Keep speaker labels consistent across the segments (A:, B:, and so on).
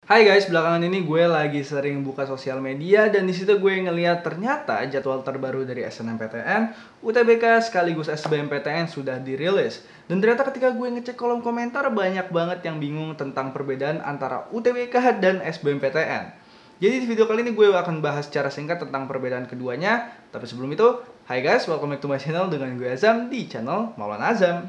A: Hai guys, belakangan ini gue lagi sering buka sosial media dan di situ gue ngeliat ternyata jadwal terbaru dari SNMPTN, UTBK sekaligus SBMPTN sudah dirilis. Dan ternyata ketika gue ngecek kolom komentar banyak banget yang bingung tentang perbedaan antara UTBK dan SBMPTN. Jadi di video kali ini gue akan bahas secara singkat tentang perbedaan keduanya. Tapi sebelum itu, hai guys, welcome back to my channel dengan gue Azam di channel Maulana Azam.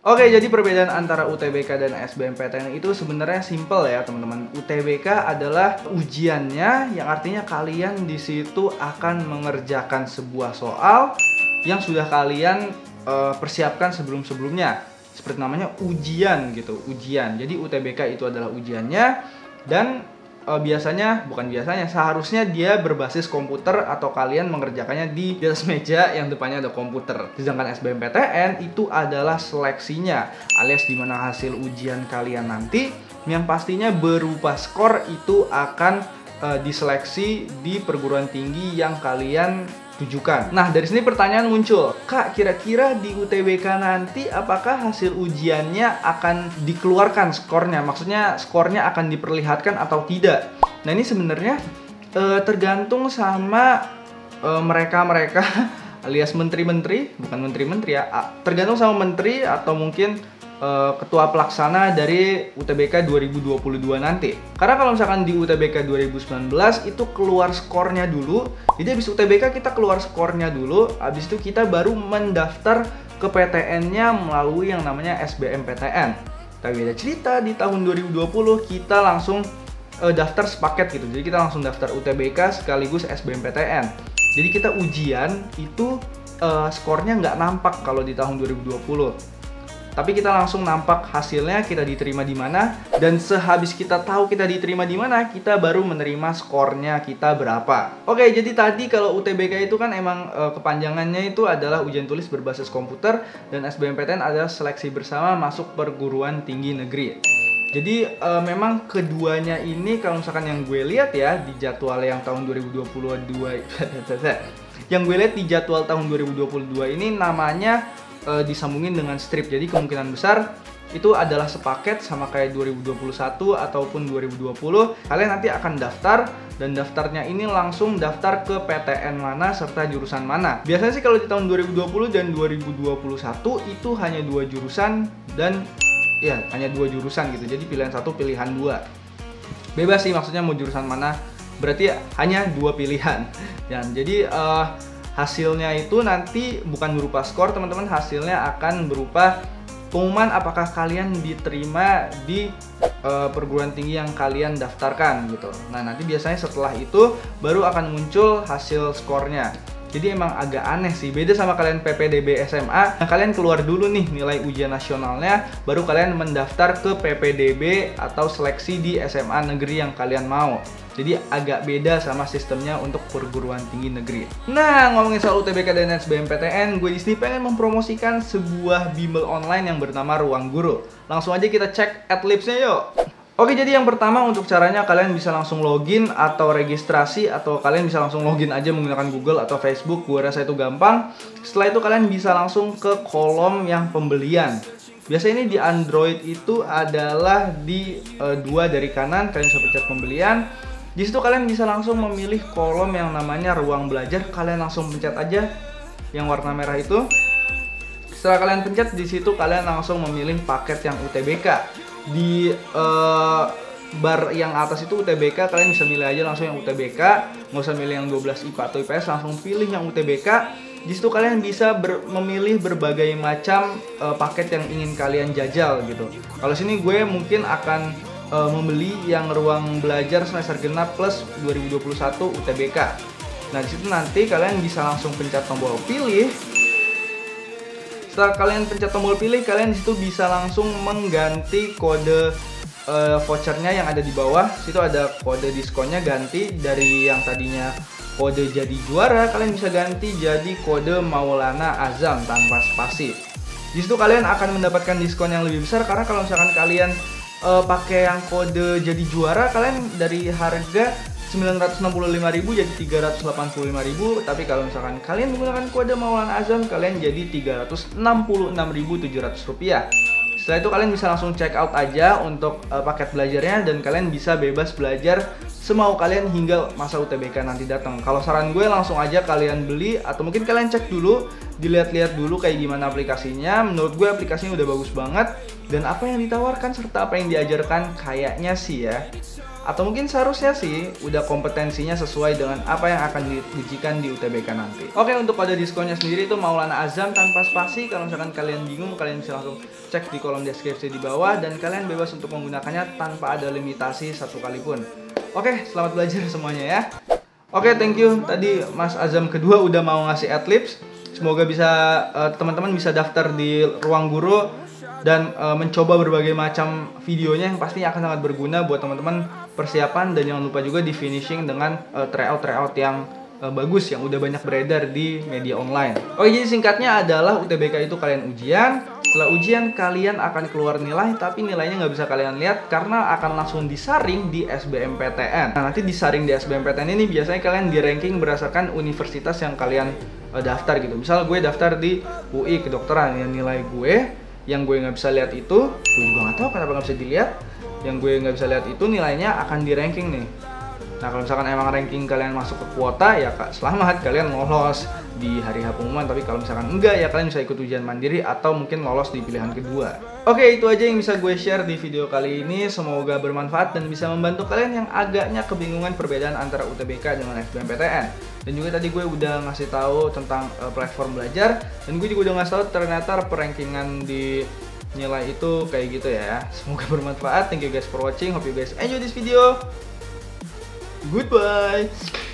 A: Oke, jadi perbedaan antara UTBK dan SBMPTN itu sebenarnya simple ya teman-teman. UTBK adalah ujiannya yang artinya kalian di situ akan mengerjakan sebuah soal yang sudah kalian persiapkan sebelum-sebelumnya. Seperti namanya ujian gitu, ujian. Jadi UTBK itu adalah ujiannya dan seharusnya dia berbasis komputer atau kalian mengerjakannya di atas meja yang depannya ada komputer. Sedangkan SBMPTN itu adalah seleksinya, alias dimana hasil ujian kalian nanti yang pastinya berupa skor itu akan diseleksi di perguruan tinggi yang kalian tujukan. Nah, dari sini pertanyaan muncul, Kak, kira-kira di UTBK nanti apakah hasil ujiannya akan dikeluarkan skornya? Maksudnya skornya akan diperlihatkan atau tidak? Nah, ini sebenarnya tergantung sama mereka-mereka alias menteri-menteri, bukan menteri-menteri ya, tergantung sama menteri atau mungkin ketua pelaksana dari UTBK 2022 nanti. Karena kalau misalkan di UTBK 2019 itu keluar skornya dulu. Jadi habis UTBK kita keluar skornya dulu, habis itu kita baru mendaftar ke PTN-nya melalui yang namanya SBMPTN. Tapi beda cerita di tahun 2020 kita langsung daftar sepaket gitu. Jadi kita langsung daftar UTBK sekaligus SBMPTN. Jadi kita ujian itu skornya nggak nampak kalau di tahun 2020. Tapi kita langsung nampak hasilnya, kita diterima di mana, dan sehabis kita tahu kita diterima di mana, kita baru menerima skornya kita berapa. Oke, jadi tadi kalau UTBK itu kan emang kepanjangannya itu adalah ujian tulis berbasis komputer, dan SBMPTN adalah seleksi bersama masuk perguruan tinggi negeri. Jadi memang keduanya ini kalau misalkan yang gue lihat ya di jadwal yang tahun 2022 yang gue lihat di jadwal tahun 2022 ini namanya disambungin dengan strip. Jadi kemungkinan besar itu adalah sepaket sama kayak 2021 ataupun 2020. Kalian nanti akan daftar dan daftarnya ini langsung daftar ke PTN mana serta jurusan mana. Biasanya sih kalau di tahun 2020 dan 2021 itu hanya 2 jurusan dan ya hanya 2 jurusan gitu. Jadi pilihan 1, pilihan 2. Bebas sih maksudnya mau jurusan mana. Berarti hanya 2 pilihan. Dan jadi hasilnya itu nanti bukan berupa skor teman-teman, hasilnya akan berupa pengumuman apakah kalian diterima di perguruan tinggi yang kalian daftarkan gitu. Nah, nanti biasanya setelah itu baru akan muncul hasil skornya. Jadi emang agak aneh sih, beda sama kalian PPDB SMA. Nah, kalian keluar dulu nih nilai ujian nasionalnya, baru kalian mendaftar ke PPDB atau seleksi di SMA negeri yang kalian mau. Jadi agak beda sama sistemnya untuk perguruan tinggi negeri. Nah, ngomongin soal UTBK dan SBMPTN, gue di sini pengen mempromosikan sebuah bimbel online yang bernama Ruang Guru. Langsung aja kita cek adlibsnya yuk. Oke, jadi yang pertama untuk caranya kalian bisa langsung login atau registrasi, atau kalian bisa langsung login aja menggunakan Google atau Facebook. Gue rasa itu gampang. Setelah itu kalian bisa langsung ke kolom yang pembelian. Biasanya ini di Android itu adalah di 2 dari kanan, kalian bisa pencet pembelian. Di situ kalian bisa langsung memilih kolom yang namanya ruang belajar. Kalian langsung pencet aja yang warna merah itu. Setelah kalian pencet, di situ kalian langsung memilih paket yang UTBK. Di bar yang atas itu UTBK, kalian bisa milih aja langsung yang UTBK. Nggak usah milih yang 12 IPA atau IPS, langsung pilih yang UTBK. Di situ kalian bisa memilih berbagai macam paket yang ingin kalian jajal gitu. Kalau sini gue mungkin akan membeli yang ruang belajar semester genap plus 2021 UTBK. Nah, disitu nanti kalian bisa langsung pencet tombol pilih. Setelah kalian pencet tombol pilih, kalian disitu bisa langsung mengganti kode vouchernya yang ada di bawah. Situ ada kode diskonnya, ganti dari yang tadinya kode jadi juara, kalian bisa ganti jadi kode Maulana Azam tanpa spasi. Disitu kalian akan mendapatkan diskon yang lebih besar karena kalau misalkan kalian pakai yang kode jadi juara, kalian dari harga 965.000 jadi 385.000, tapi kalau misalkan kalian menggunakan kode Maulana Azam, kalian jadi 366.700 rupiah. Setelah itu kalian bisa langsung check out aja untuk paket belajarnya, dan kalian bisa bebas belajar semau kalian hingga masa UTBK nanti datang. Kalau saran gue langsung aja kalian beli, atau mungkin kalian cek dulu, dilihat-lihat dulu kayak gimana aplikasinya. Menurut gue aplikasinya udah bagus banget, dan apa yang ditawarkan serta apa yang diajarkan kayaknya sih ya, atau mungkin seharusnya sih udah kompetensinya sesuai dengan apa yang akan diujikan di UTBK nanti. Oke, untuk kode diskonnya sendiri itu Maulana Azam tanpa spasi. Kalau misalkan kalian bingung, kalian bisa langsung cek di kolom deskripsi di bawah, dan kalian bebas untuk menggunakannya tanpa ada limitasi satu kali pun. Oke, selamat belajar semuanya ya. Oke, thank you. Tadi Mas Azam kedua udah mau ngasih adlibs. Semoga bisa teman-teman bisa daftar di Ruang Guru dan mencoba berbagai macam videonya yang pastinya akan sangat berguna buat teman-teman persiapan. Dan jangan lupa juga di finishing dengan tryout yang bagus yang udah banyak beredar di media online. Oke, jadi singkatnya adalah UTBK itu kalian ujian. Setelah ujian kalian akan keluar nilai, tapi nilainya nggak bisa kalian lihat karena akan langsung disaring di SBMPTN. Nah, nanti disaring di SBMPTN ini biasanya kalian di ranking berdasarkan universitas yang kalian daftar gitu. Misal gue daftar di UI kedokteran, yang nilai gue yang gue nggak bisa lihat itu, gue juga nggak tahu kenapa nggak bisa dilihat. Yang gue nggak bisa lihat itu nilainya akan di ranking nih. Nah, kalau misalkan emang ranking kalian masuk ke kuota, ya kak, selamat, kalian lolos di hari H pengumuman. Tapi kalau misalkan enggak, ya kalian bisa ikut ujian mandiri atau mungkin lolos di pilihan kedua. Oke, itu aja yang bisa gue share di video kali ini. Semoga bermanfaat dan bisa membantu kalian yang agaknya kebingungan perbedaan antara UTBK dengan SBMPTN. Dan juga tadi gue udah ngasih tahu tentang platform belajar, dan gue juga udah ngasih tahu ternyata perankingan di nilai itu kayak gitu ya. Semoga bermanfaat. Thank you guys for watching. Hope you guys enjoy this video. Goodbye.